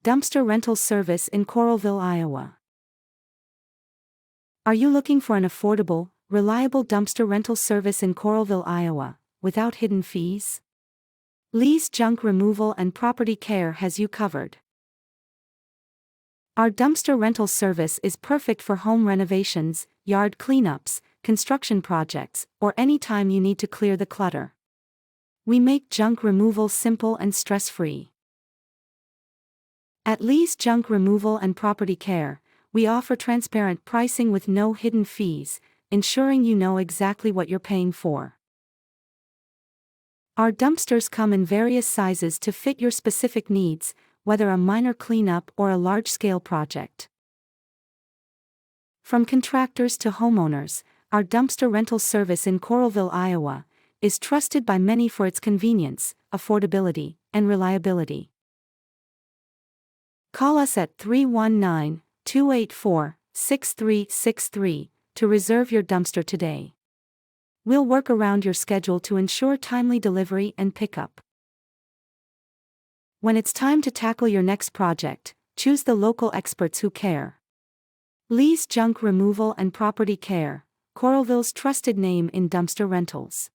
dumpster rental service in Coralville, Iowa. Are you looking for an affordable, reliable dumpster rental service in Coralville, Iowa, without hidden fees? Lee's Junk Removal and Property Care has you covered. Our dumpster rental service is perfect for home renovations, yard cleanups, construction projects, or any time you need to clear the clutter. We make junk removal simple and stress-free. At Lee's Junk Removal and Property Care, we offer transparent pricing with no hidden fees, ensuring you know exactly what you're paying for. Our dumpsters come in various sizes to fit your specific needs, whether a minor cleanup or a large-scale project. From contractors to homeowners, our dumpster rental service in Coralville, Iowa, is trusted by many for its convenience, affordability, and reliability. Call us at 319-284-6363 to reserve your dumpster today. We'll work around your schedule to ensure timely delivery and pickup. When it's time to tackle your next project, choose the local experts who care. Lee's Junk Removal and Property Care, Coralville's trusted name in dumpster rentals.